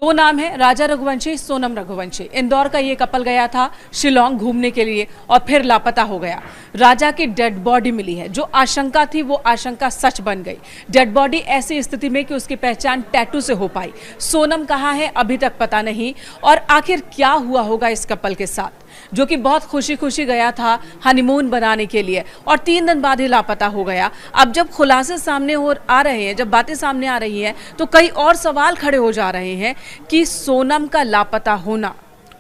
दो नाम है, राजा रघुवंशी, सोनम रघुवंशी। इंदौर का ये कपल गया था शिलोंग घूमने के लिए और फिर लापता हो गया। राजा की डेड बॉडी मिली है। जो आशंका थी वो आशंका सच बन गई। डेड बॉडी ऐसी स्थिति में कि उसकी पहचान टैटू से हो पाई। सोनम कहाँ है अभी तक पता नहीं। और आखिर क्या हुआ होगा इस कपल के साथ, जो कि बहुत खुशी खुशी गया था हनीमून बनाने के लिए और 3 दिन बाद ही लापता हो गया। अब जब खुलासे सामने आ रहे हैं, जब बातें सामने आ रही हैं, तो कई और सवाल खड़े हो जा रहे हैं कि सोनम का लापता होना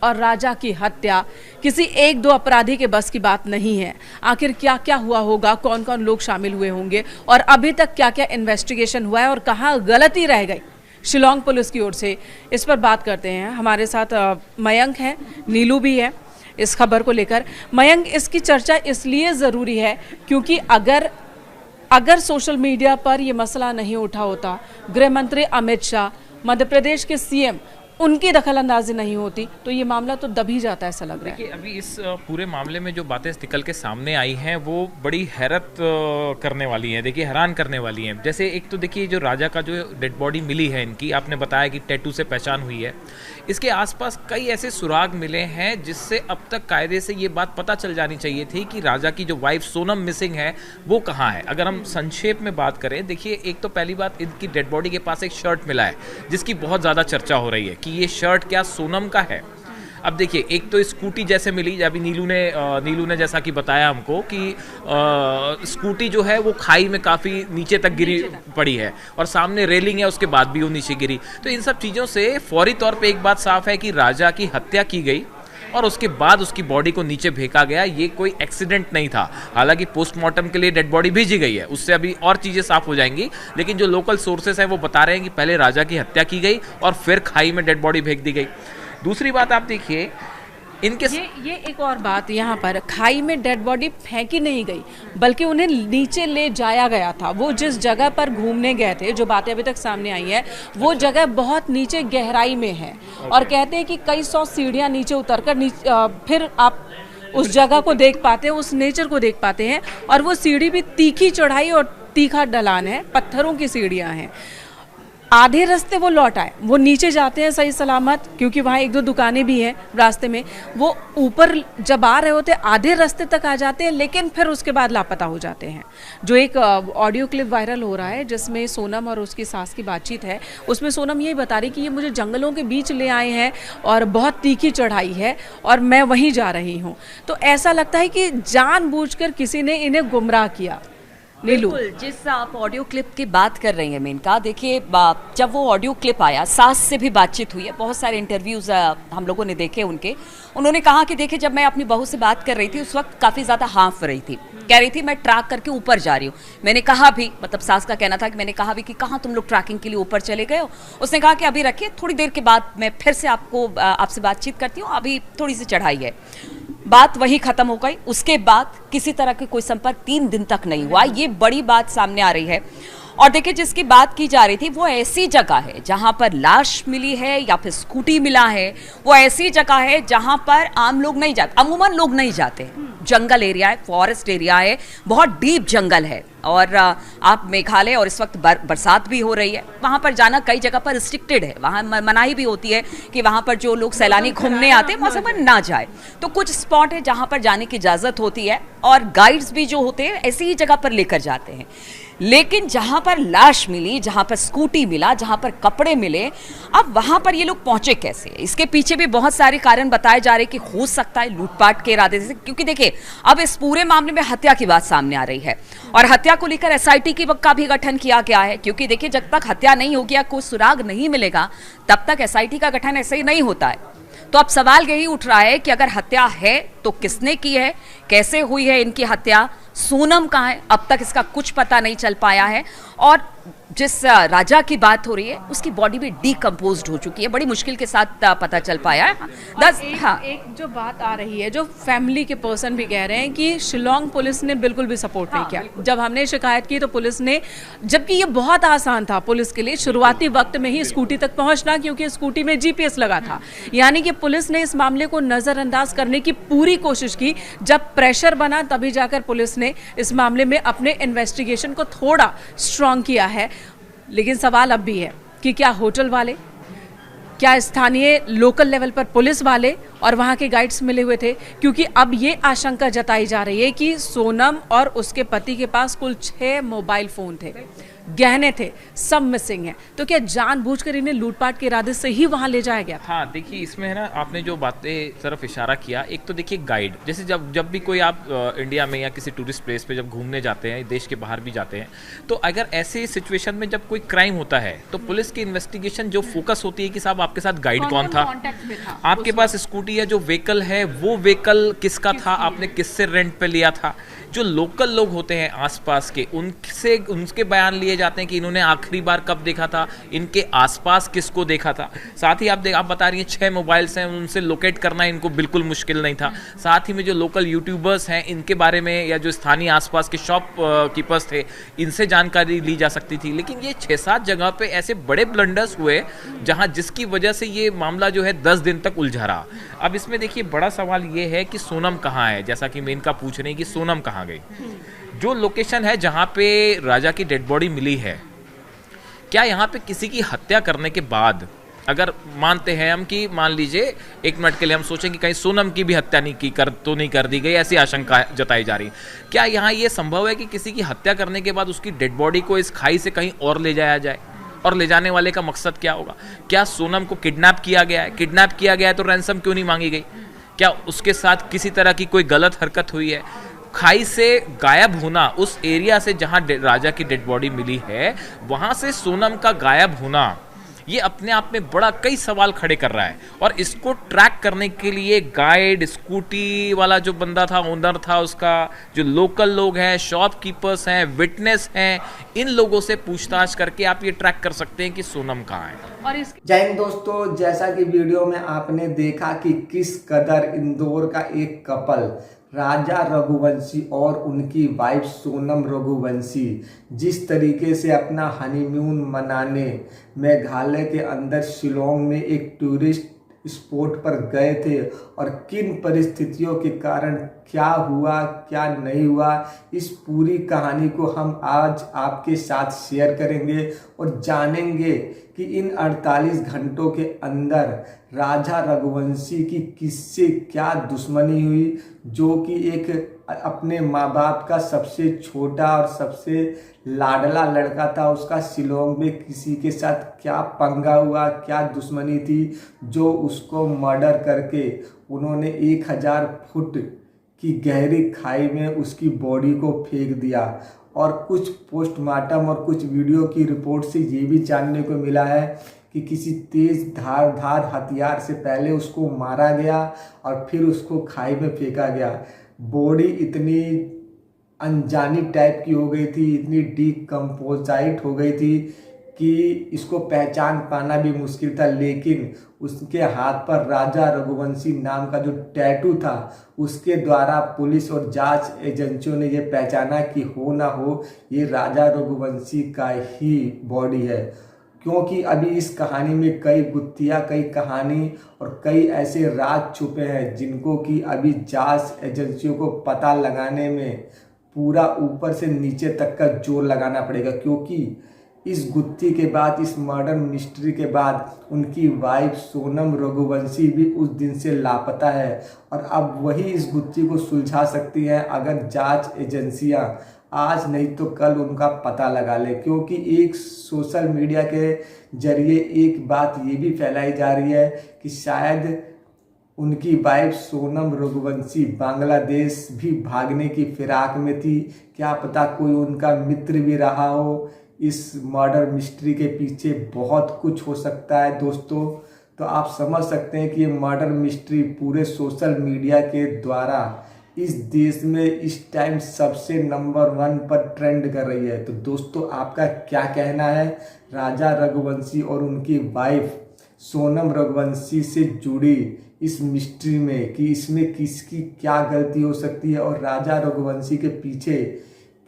और राजा की हत्या किसी 1-2 अपराधी के बस की बात नहीं है। आखिर क्या क्या हुआ होगा, कौन कौन लोग शामिल हुए होंगे और अभी तक क्या क्या इन्वेस्टिगेशन हुआ है और कहाँ गलती रह गई शिलोंग पुलिस की ओर से, इस पर बात करते हैं। हमारे साथ मयंक है, नीलू भी है इस खबर को लेकर। मयंक, इसकी चर्चा इसलिए ज़रूरी है क्योंकि अगर सोशल मीडिया पर यह मसला नहीं उठा होता, गृह मंत्री अमित शाह, मध्य प्रदेश के सीएम, उनकी दखलंदाजी नहीं होती, तो ये मामला तो दब ही जाता है, ऐसा लग रहा है। देखिए, अभी इस पूरे मामले में जो बातें निकल के सामने आई हैं वो बड़ी हैरत करने वाली हैं। देखिए, हैरान करने वाली हैं। जैसे एक तो देखिए, जो राजा का जो डेड बॉडी मिली है इनकी, आपने बताया कि टैटू से पहचान हुई है। इसके आसपास कई ऐसे सुराग मिले हैं जिससे अब तक कायदे से ये बात पता चल जानी चाहिए थी कि राजा की जो वाइफ सोनम मिसिंग है वो कहाँ है। अगर हम संक्षेप में बात करें, देखिए, एक तो पहली बात, इनकी डेड बॉडी के पास एक शर्ट मिला है जिसकी बहुत ज़्यादा चर्चा हो रही है कि ये शर्ट क्या सोनम का है। अब देखिए, एक तो स्कूटी जैसे मिली, अभी नीलू ने जैसा कि बताया हमको कि स्कूटी जो है वो खाई में काफ़ी नीचे तक गिरी पड़ी है और सामने रेलिंग है, उसके बाद भी वो नीचे गिरी। तो इन सब चीज़ों से फौरी तौर पे एक बात साफ है कि राजा की हत्या की गई और उसके बाद उसकी बॉडी को नीचे फेंका गया। ये कोई एक्सीडेंट नहीं था। हालांकि पोस्टमार्टम के लिए डेड बॉडी भेजी गई है, उससे अभी और चीज़ें साफ हो जाएंगी, लेकिन जो लोकल सोर्सेस हैं वो बता रहे हैं कि पहले राजा की हत्या की गई और फिर खाई में डेड बॉडी फेंक दी गई। दूसरी बात आप देखिए, इनके ये एक और बात, यहाँ पर खाई में डेड बॉडी फेंकी नहीं गई बल्कि उन्हें नीचे ले जाया गया था। वो जिस जगह पर घूमने गए थे, जो बातें अभी तक सामने आई है, वो जगह बहुत नीचे गहराई में है और कहते हैं कि कई 100 सीढ़ियाँ नीचे उतरकर फिर आप उस जगह को देख पाते हैं, उस नेचर को देख पाते हैं। और वो सीढ़ी भी तीखी चढ़ाई और तीखा ढलान है, पत्थरों की सीढ़ियाँ हैं। आधे रास्ते वो लौट आए, वो नीचे जाते हैं सही सलामत, क्योंकि वहाँ 1-2 दुकानें भी हैं रास्ते में। वो ऊपर जब आ रहे होते आधे रास्ते तक आ जाते हैं, लेकिन फिर उसके बाद लापता हो जाते हैं। जो एक ऑडियो क्लिप वायरल हो रहा है जिसमें सोनम और उसकी सास की बातचीत है, उसमें सोनम यही बता रही कि ये मुझे जंगलों के बीच ले आए हैं और बहुत तीखी चढ़ाई है और मैं वहीं जा रही हूँ। तो ऐसा लगता है कि जानबूझकर किसी ने इन्हें गुमराह किया। बिल्कुल, जिस आप ऑडियो क्लिप की बात कर रही हैं मेनका, देखिए, जब वो ऑडियो क्लिप आया, सास से भी बातचीत हुई है, बहुत सारे इंटरव्यूज हम लोगों ने देखे उनके। उन्होंने कहा कि देखिए, जब मैं अपनी बहू से बात कर रही थी उस वक्त काफ़ी ज़्यादा हाँफ रही थी, कह रही थी मैं ट्रैक करके ऊपर जा रही हूँ। मैंने कहा भी, मतलब सास का कहना था कि मैंने कहा भी कि कहाँ तुम लोग ट्रैकिंग के लिए ऊपर चले गए हो। उसने कहा कि अभी रखिए, थोड़ी देर के बाद मैं फिर से आपसे बातचीत करती हूँ, अभी थोड़ी सी चढ़ाई है। बात वहीं खत्म हो गई। उसके बाद किसी तरह के कोई संपर्क 3 दिन तक नहीं हुआ। ये बड़ी बात सामने आ रही है। और देखिए, जिसकी बात की जा रही थी वो ऐसी जगह है जहां पर लाश मिली है या फिर स्कूटी मिला है, वो ऐसी जगह है जहां पर आम लोग नहीं जाते, अमूमन लोग नहीं जाते हैं। जंगल एरिया है, फॉरेस्ट एरिया है, बहुत डीप जंगल है। और आप मेघालय, और इस वक्त बरसात भी हो रही है, वहाँ पर जाना कई जगह पर रिस्ट्रिक्टेड है। वहाँ मनाही भी होती है कि वहाँ पर जो लोग सैलानी घूमने आते हैं वहाँ पर ना जाए। तो कुछ स्पॉट है जहाँ पर जाने की इजाज़त होती है और गाइड्स भी जो होते हैं ऐसी ही जगह पर लेकर जाते हैं। लेकिन जहाँ पर लाश मिली, जहाँ पर स्कूटी मिला, जहाँ पर कपड़े मिले, अब वहाँ पर ये लोग पहुँचे कैसे? इसके पीछे भी बहुत सारे कारण बताए जा रहे हैं कि हो सकता है लूटपाट के इरादे से, क्योंकि देखिए, अब इस पूरे मामले में हत्या की बात सामने आ रही है और हत्या को लेकर एसआईटी का भी गठन किया गया है। क्योंकि देखिए, जब तक हत्या नहीं होगी या कोई सुराग नहीं मिलेगा तब तक एसआईटी का गठन ऐसे ही नहीं होता है। तो अब सवाल यही उठ रहा है कि अगर हत्या है तो किसने की है, कैसे हुई है इनकी हत्या, सोनम कहाँ है, अब तक इसका कुछ पता नहीं चल पाया है। और जिस राजा की बात हो रही है उसकी बॉडी भी डीकम्पोज्ड हो चुकी है, बड़ी मुश्किल के साथ पता चल पाया है। एक जो बात आ रही है, जो फैमिली के पर्सन भी कह रहे हैं कि शिलोंग पुलिस ने बिल्कुल भी सपोर्ट नहीं किया। जब हमने शिकायत की तो पुलिस ने, जबकि ये बहुत आसान था पुलिस के लिए शुरुआती वक्त में ही स्कूटी तक पहुंचना, क्योंकि स्कूटी में जीपीएस लगा था, यानी कि पुलिस ने इस मामले को नजरअंदाज करने की पूरी कोशिश की। जब प्रेशर बना तभी जाकर पुलिस ने इस मामले में अपने इन्वेस्टिगेशन को थोड़ा स्ट्रांग किया है। लेकिन सवाल अब भी है कि क्या होटल वाले, क्या स्थानीय लोकल लेवल पर पुलिस वाले और वहाँ के गाइड्स मिले हुए थे? क्योंकि अब ये आशंका जताई जा रही है कि सोनम और उसके पति के पास कुल 6 मोबाइल फ़ोन थे, गहने थे, सब मिसिंग हैं। तो क्या जानबूझकर इन्हें लूटपाट के इरादे से ही वहाँ ले जाया गया? हाँ, देखिए इसमें है ना, आपने जो बातें तरफ इशारा किया, एक तो देखिए गाइड, जैसे जब भी कोई आप इंडिया में या किसी टूरिस्ट प्लेस पे जब घूमने जाते हैं, देश के बाहर भी जाते हैं, तो अगर ऐसे सिचुएशन में जब कोई क्राइम होता है तो पुलिस की इन्वेस्टिगेशन जो फोकस होती है कि साहब आपके साथ गाइड कौन था, आपके पास स्कूटी या जो व्हीकल है वो व्हीकल किसका था, आपने किससे रेंट पे लिया था। जो लोकल लोग होते हैं आसपास के, उनके बयान लिए जाते हैं कि इन्होंने आखिरी बार कब देखा था, इनके आसपास किसको देखा था। साथ ही आप बता रही हैं 6 मोबाइल्स हैं, उनसे लोकेट करना इनको बिल्कुल मुश्किल नहीं था। साथ ही में जो लोकल यूट्यूबर्स हैं इनके बारे में, या जो स्थानीय आसपास के शॉप कीपर्स थे, इनसे जानकारी ली जा सकती थी। लेकिन ये 6-7 जगह पे ऐसे बड़े ब्लंडर्स हुए जिसकी वजह से ये मामला जो है 10 दिन तक उलझा रहा। अब इसमें देखिए बड़ा सवाल ये है कि सोनम कहाँ है, जैसा कि मेनका पूछ रहे हैं कि सोनम कहाँ गई। जो लोकेशन है जहां पे राजा की डेड बॉडी मिली है, क्या यहां पे किसी की हत्या करने के बाद, अगर मानते हैं हम कि मान लीजिए 1 मिनट के लिए हम सोचें कि कहीं सोनम की भी हत्या नहीं कर दी गई, ऐसी आशंका जताई जा रही, क्या यहाँ ये संभव है कि किसी की हत्या करने के बाद उसकी डेड बॉडी को इस खाई से कहीं और ले जाया जाए? और ले जाने वाले का मकसद क्या होगा? क्या सोनम को किडनैप किया गया है? किडनैप किया गया है तो रैंसम क्यों नहीं मांगी गई? क्या उसके साथ किसी तरह की कोई गलत हरकत हुई है? खाई से गायब होना, उस एरिया से जहां राजा की डेड बॉडी मिली है वहां से सोनम का गायब होना, ये अपने आप में बड़ा कई सवाल खड़े कर रहा है। और इसको ट्रैक करने के लिए गाइड, स्कूटी वाला जो बंदा था, ओनर था उसका, जो लोकल लोग हैं, शॉपकीपर्स हैं, विटनेस हैं, इन लोगों से पूछताछ करके आप ये ट्रैक कर सकते हैं कि सोनम कहाँ है। और जय हिंद दोस्तों, जैसा कि वीडियो में आपने देखा कि किस कदर इंदौर का एक कपल राजा रघुवंशी और उनकी वाइफ सोनम रघुवंशी जिस तरीके से अपना हनीमून मनाने मेघालय के अंदर शिलोंग में एक टूरिस्ट स्पॉट पर गए थे, और किन परिस्थितियों के कारण क्या हुआ क्या नहीं हुआ, इस पूरी कहानी को हम आज आपके साथ शेयर करेंगे और जानेंगे कि इन 48 घंटों के अंदर राजा रघुवंशी की किससे क्या दुश्मनी हुई, जो कि एक अपने माँ बाप का सबसे छोटा और सबसे लाडला लड़का था, उसका शिलोंग में किसी के साथ क्या पंगा हुआ, क्या दुश्मनी थी, जो उसको मर्डर करके उन्होंने 1000 फुट की गहरी खाई में उसकी बॉडी को फेंक दिया। और कुछ पोस्टमार्टम और कुछ वीडियो की रिपोर्ट से ये भी जानने को मिला है कि किसी तेज धार हथियार से पहले उसको मारा गया और फिर उसको खाई में फेंका गया। बॉडी इतनी अनजानी टाइप की हो गई थी, इतनी डिकम्पोजाइट हो गई थी कि इसको पहचान पाना भी मुश्किल था। लेकिन उसके हाथ पर राजा रघुवंशी नाम का जो टैटू था, उसके द्वारा पुलिस और जांच एजेंसियों ने ये पहचाना कि हो ना हो ये राजा रघुवंशी का ही बॉडी है। क्योंकि अभी इस कहानी में कई गुत्थियाँ, कई कहानी और कई ऐसे राज छुपे हैं जिनको कि अभी जांच एजेंसियों को पता लगाने में पूरा ऊपर से नीचे तक का जोर लगाना पड़ेगा। क्योंकि इस गुत्थी के बाद, इस मर्डर मिस्ट्री के बाद, उनकी वाइफ सोनम रघुवंशी भी उस दिन से लापता है, और अब वही इस गुत्थी को सुलझा सकती है अगर जांच एजेंसियां आज नहीं तो कल उनका पता लगा ले। क्योंकि एक सोशल मीडिया के जरिए एक बात ये भी फैलाई जा रही है कि शायद उनकी वाइफ सोनम रघुवंशी बांग्लादेश भी भागने की फिराक में थी। क्या पता कोई उनका मित्र भी रहा हो। इस मर्डर मिस्ट्री के पीछे बहुत कुछ हो सकता है दोस्तों। तो आप समझ सकते हैं कि ये मर्डर मिस्ट्री पूरे सोशल मीडिया के द्वारा इस देश में इस टाइम सबसे नंबर 1 पर ट्रेंड कर रही है। तो दोस्तों आपका क्या कहना है राजा रघुवंशी और उनकी वाइफ सोनम रघुवंशी से जुड़ी इस मिस्ट्री में, कि इसमें किसकी क्या गलती हो सकती है, और राजा रघुवंशी के पीछे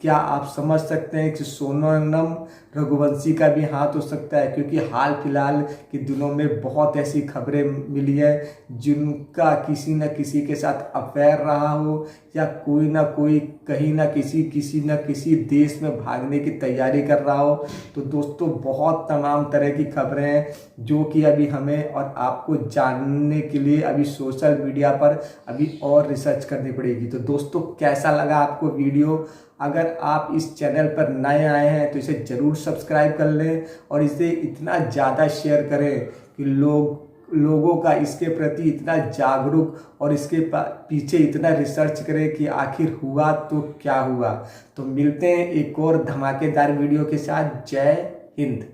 क्या आप समझ सकते हैं कि सोनम रघुवंशी का भी हाथ हो सकता है, क्योंकि हाल फिलहाल के दिनों में बहुत ऐसी खबरें मिली है जिनका किसी न किसी के साथ अफेयर रहा हो, या कोई ना कोई कहीं ना किसी देश में भागने की तैयारी कर रहा हो। तो दोस्तों बहुत तमाम तरह की खबरें हैं जो कि अभी हमें और आपको जानने के लिए अभी सोशल मीडिया पर अभी और रिसर्च करनी पड़ेगी। तो दोस्तों कैसा लगा आपको वीडियो? अगर आप इस चैनल पर नए आए हैं तो इसे ज़रूर सब्सक्राइब कर लें और इसे इतना ज़्यादा शेयर करें कि लोगों का इसके प्रति इतना जागरूक और इसके पीछे इतना रिसर्च करें कि आखिर हुआ तो क्या हुआ। तो मिलते हैं एक और धमाकेदार वीडियो के साथ। जय हिंद।